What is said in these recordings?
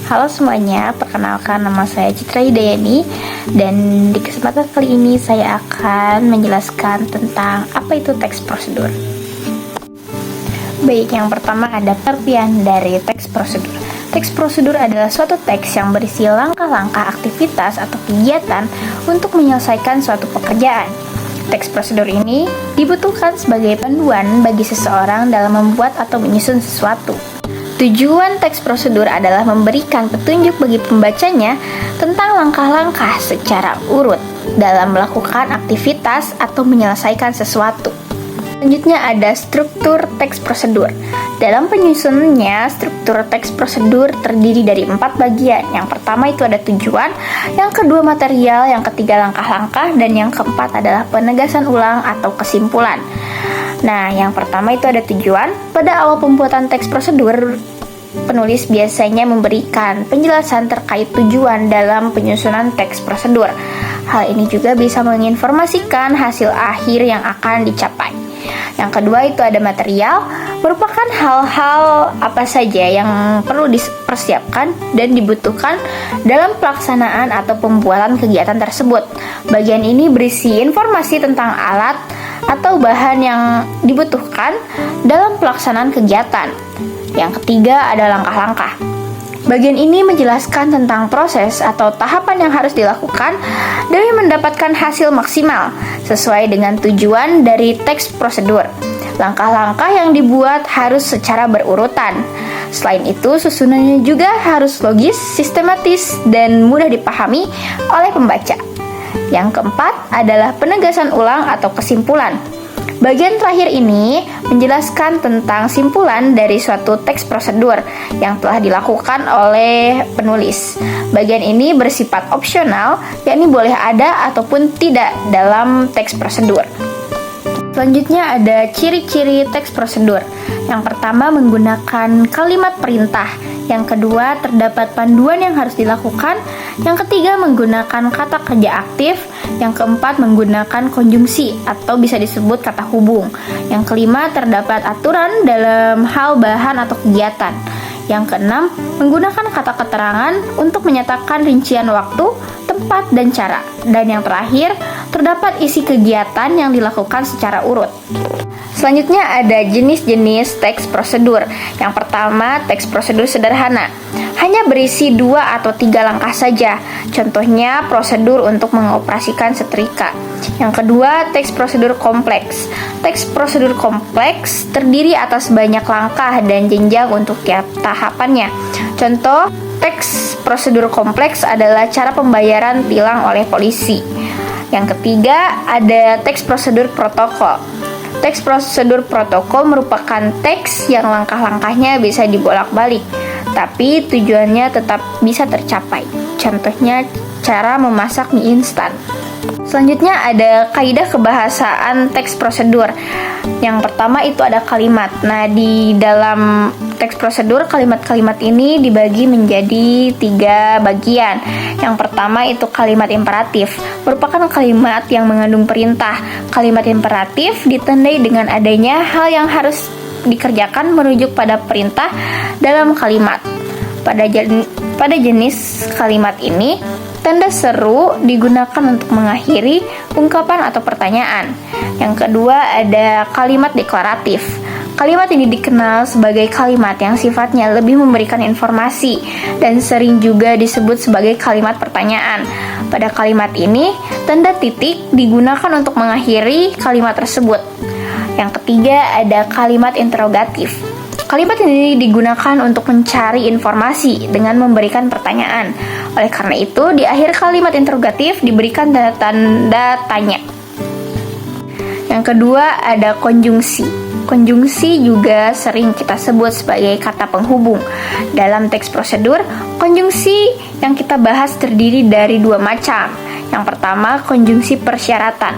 Halo semuanya, perkenalkan nama saya Citra Hidayani. Dan di kesempatan kali ini saya akan menjelaskan tentang apa itu teks prosedur. Baik, yang pertama ada pengertian dari teks prosedur. Teks prosedur adalah suatu teks yang berisi langkah-langkah aktivitas atau kegiatan untuk menyelesaikan suatu pekerjaan. Teks prosedur ini dibutuhkan sebagai panduan bagi seseorang dalam membuat atau menyusun sesuatu. Tujuan teks prosedur adalah memberikan petunjuk bagi pembacanya tentang langkah-langkah secara urut dalam melakukan aktivitas atau menyelesaikan sesuatu. Selanjutnya ada struktur teks prosedur. Dalam penyusunannya, struktur teks prosedur terdiri dari 4 bagian. Yang pertama itu ada tujuan, yang kedua material, yang ketiga langkah-langkah, dan yang keempat adalah penegasan ulang atau kesimpulan. Nah, yang pertama itu ada tujuan. Pada awal pembuatan teks prosedur, penulis biasanya memberikan penjelasan terkait tujuan dalam penyusunan teks prosedur. Hal ini juga bisa menginformasikan hasil akhir yang akan dicapai. Yang kedua itu ada material, merupakan hal-hal apa saja yang perlu dipersiapkan dan dibutuhkan dalam pelaksanaan atau pembuatan kegiatan tersebut. Bagian ini berisi informasi tentang alat atau bahan yang dibutuhkan dalam pelaksanaan kegiatan. Yang ketiga ada langkah-langkah. Bagian ini menjelaskan tentang proses atau tahapan yang harus dilakukan demi mendapatkan hasil maksimal sesuai dengan tujuan dari teks prosedur. Langkah-langkah yang dibuat harus secara berurutan. Selain itu, susunannya juga harus logis, sistematis, dan mudah dipahami oleh pembaca. Yang keempat adalah penegasan ulang atau kesimpulan. Bagian terakhir ini menjelaskan tentang simpulan dari suatu teks prosedur yang telah dilakukan oleh penulis. Bagian ini bersifat opsional, yakni boleh ada ataupun tidak dalam teks prosedur. Selanjutnya ada ciri-ciri teks prosedur. Yang pertama menggunakan kalimat perintah. Yang kedua terdapat panduan yang harus dilakukan. Yang ketiga menggunakan kata kerja aktif. Yang keempat menggunakan konjungsi atau bisa disebut kata hubung. Yang kelima terdapat aturan dalam hal bahan atau kegiatan. Yang keenam menggunakan kata keterangan untuk menyatakan rincian waktu, tempat, dan cara. Dan yang terakhir terdapat isi kegiatan yang dilakukan secara urut. Selanjutnya ada jenis-jenis teks prosedur. Yang pertama, teks prosedur sederhana. Hanya berisi 2 atau 3 langkah saja. Contohnya, prosedur untuk mengoperasikan setrika. Yang kedua, teks prosedur kompleks. Teks prosedur kompleks terdiri atas banyak langkah dan jenjang untuk tiap tahapannya. Contoh, teks prosedur kompleks adalah cara pembayaran tilang oleh polisi. Yang ketiga, ada teks prosedur protokol. Teks prosedur protokol merupakan teks yang langkah-langkahnya bisa dibolak-balik, tapi tujuannya tetap bisa tercapai. Contohnya, cara memasak mie instan. Selanjutnya ada kaidah kebahasaan teks prosedur. Yang pertama itu ada kalimat. Nah, di dalam teks prosedur, kalimat-kalimat ini dibagi menjadi 3 bagian. Yang pertama itu kalimat imperatif, merupakan kalimat yang mengandung perintah. Kalimat imperatif ditandai dengan adanya hal yang harus dikerjakan merujuk pada perintah dalam kalimat. Pada jenis kalimat ini, tanda seru digunakan untuk mengakhiri ungkapan atau pertanyaan. Yang kedua ada kalimat deklaratif. Kalimat ini dikenal sebagai kalimat yang sifatnya lebih memberikan informasi dan sering juga disebut sebagai kalimat pertanyaan. Pada kalimat ini, tanda titik digunakan untuk mengakhiri kalimat tersebut. Yang ketiga ada kalimat interrogatif. Kalimat ini digunakan untuk mencari informasi dengan memberikan pertanyaan. Oleh karena itu, di akhir kalimat interrogatif diberikan tanda tanya. Yang kedua ada konjungsi. Konjungsi juga sering kita sebut sebagai kata penghubung. Dalam teks prosedur, konjungsi yang kita bahas terdiri dari 2 macam. Yang pertama, konjungsi persyaratan.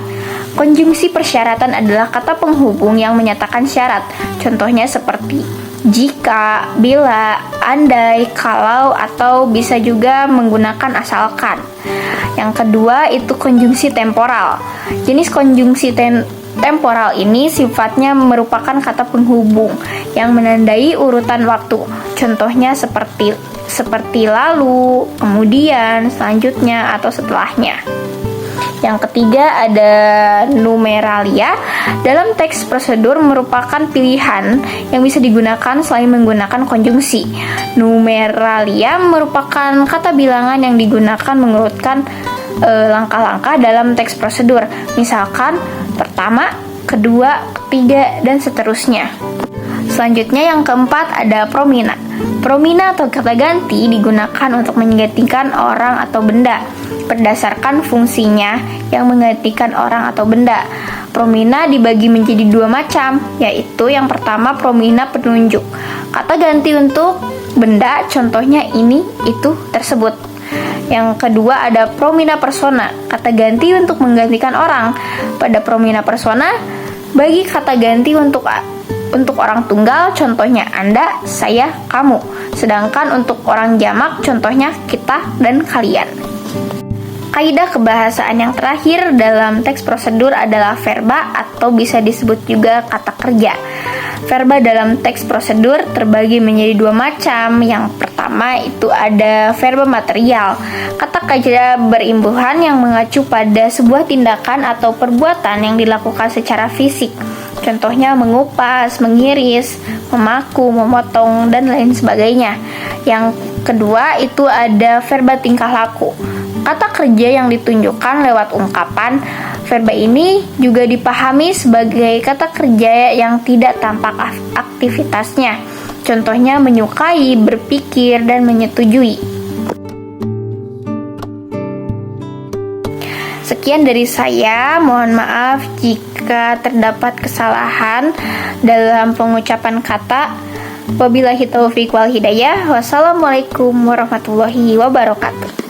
Konjungsi persyaratan adalah kata penghubung yang menyatakan syarat. Contohnya seperti jika, bila, andai, kalau, atau bisa juga menggunakan asalkan. Yang kedua itu konjungsi temporal. Jenis konjungsi temporal ini sifatnya merupakan kata penghubung yang menandai urutan waktu. Contohnya seperti seperti lalu, kemudian, selanjutnya, atau setelahnya. Yang ketiga ada numeralia. Dalam teks prosedur merupakan pilihan yang bisa digunakan selain menggunakan konjungsi. Numeralia merupakan kata bilangan yang digunakan mengurutkan langkah-langkah dalam teks prosedur. Misalkan pertama, kedua, ketiga, dan seterusnya. Selanjutnya yang keempat ada promina. Promina atau kata ganti digunakan untuk menggantikan orang atau benda berdasarkan fungsinya yang menggantikan orang atau benda. Promina dibagi menjadi dua macam, yaitu yang pertama promina penunjuk. Kata ganti untuk benda, contohnya ini, itu, tersebut. Yang kedua ada promina persona, kata ganti untuk menggantikan orang. Pada promina persona, bagi kata ganti untuk orang tunggal, contohnya Anda, saya, kamu. Sedangkan untuk orang jamak, contohnya kita dan kalian. Kaidah kebahasaan yang terakhir dalam teks prosedur adalah verba atau bisa disebut juga kata kerja. Verba dalam teks prosedur terbagi menjadi dua macam. Yang pertama itu ada verba material. Kata kerja berimbuhan yang mengacu pada sebuah tindakan atau perbuatan yang dilakukan secara fisik. Contohnya mengupas, mengiris, memaku, memotong, dan lain sebagainya. Yang kedua itu ada verba tingkah laku. Kata kerja yang ditunjukkan lewat ungkapan. Verba ini juga dipahami sebagai kata kerja yang tidak tampak aktivitasnya. Contohnya menyukai, berpikir, dan menyetujui. Sekian dari saya, mohon maaf jika terdapat kesalahan dalam pengucapan kata. Wabillahi taufiq wal hidayah. Wassalamualaikum warahmatullahi wabarakatuh.